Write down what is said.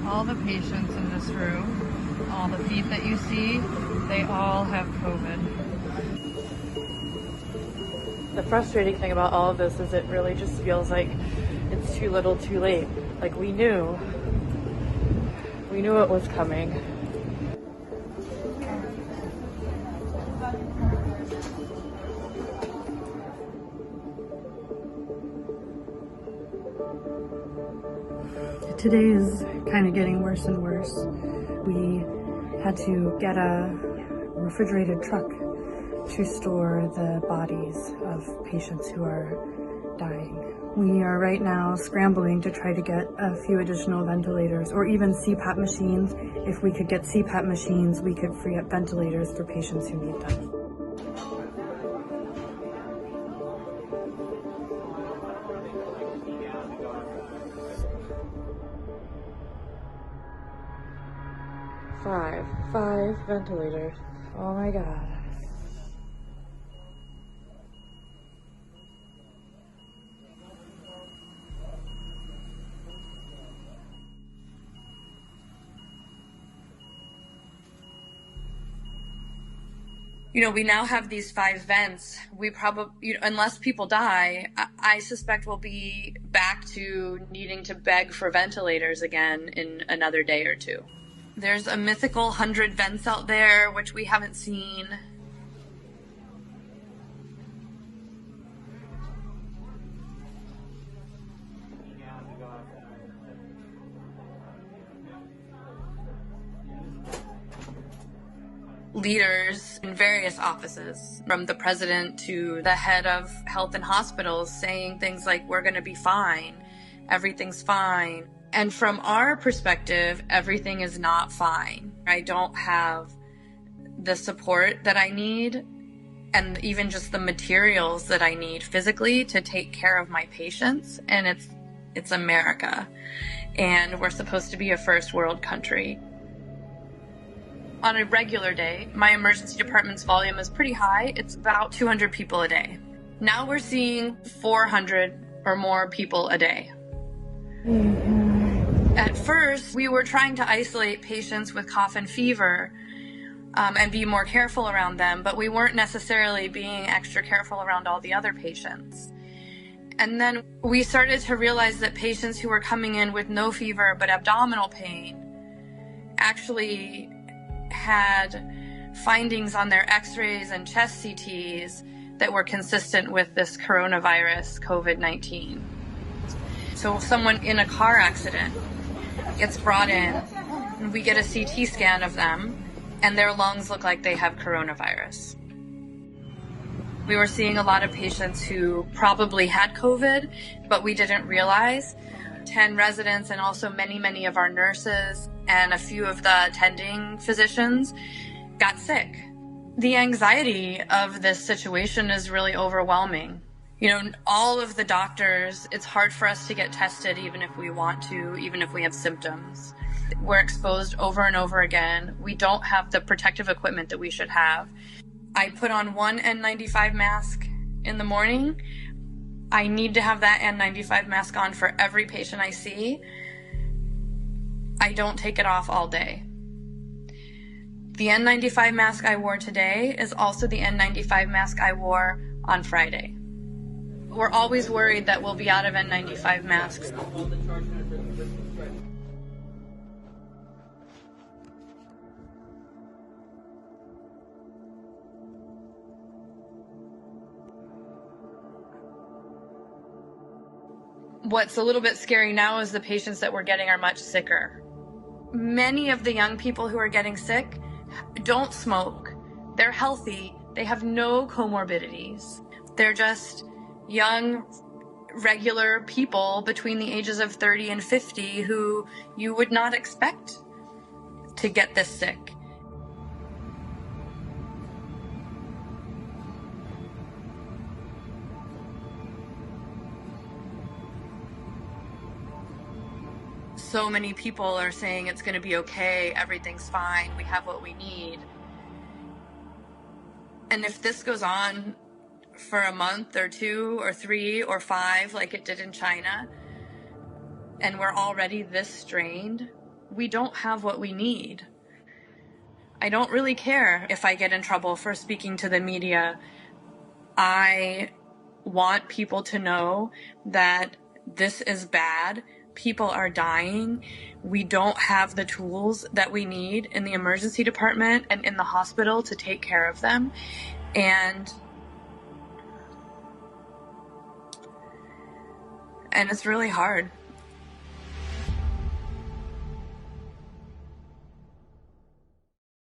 All the patients in this room, all the feet that you see, they all have COVID. The frustrating thing about all of this is it really just feels like it's too little too late. Like we knew it was coming. Today is kind of getting worse and worse. We had to get a refrigerated truck to store the bodies of patients who are dying. We are right now scrambling to try to get a few additional ventilators or even CPAP machines. If we could get CPAP machines, we could free up ventilators for patients who need them. Five ventilators. Oh my God. We now have these 5 vents. We probably, unless people die, I suspect we'll be back to needing to beg for ventilators again in another day or 2. There's a mythical 100 vents out there, which we haven't seen. Leaders in various offices, from the president to the head of health and hospitals, saying things like, we're going to be fine, everything's fine. And from our perspective, everything is not fine. I don't have the support that I need and even just the materials that I need physically to take care of my patients. And it's America, and we're supposed to be a first world country. On a regular day, my emergency department's volume is pretty high. It's about 200 people a day. Now we're seeing 400 or more people a day. At first, we were trying to isolate patients with cough and fever and be more careful around them, but we weren't necessarily being extra careful around all the other patients. And then we started to realize that patients who were coming in with no fever but abdominal pain actually had findings on their x-rays and chest CTs that were consistent with this coronavirus, COVID-19. So someone in a car accident gets brought in, and we get a CT scan of them, and their lungs look like they have coronavirus. We were seeing a lot of patients who probably had COVID, but we didn't realize. 10 residents and also many of our nurses and a few of the attending physicians got sick. The anxiety of this situation is really overwhelming. All of the doctors, it's hard for us to get tested even if we want to, even if we have symptoms. We're exposed over and over again. We don't have the protective equipment that we should have. I put on one N95 mask in the morning. I need to have that N95 mask on for every patient I see. I don't take it off all day. The N95 mask I wore today is also the N95 mask I wore on Friday. We're always worried that we'll be out of N95 masks. What's a little bit scary now is the patients that we're getting are much sicker. Many of the young people who are getting sick don't smoke. They're healthy. They have no comorbidities. They're just young, regular people between the ages of 30 and 50 who you would not expect to get this sick. So many people are saying it's going to be okay, everything's fine, we have what we need. And if this goes on for a month or 2 or 3 or 5 like it did in China, and we're already this strained, we don't have what we need. I don't really care if I get in trouble for speaking to the media. I want people to know that this is bad. People are dying. We don't have the tools that we need in the emergency department and in the hospital to take care of them. And it's really hard.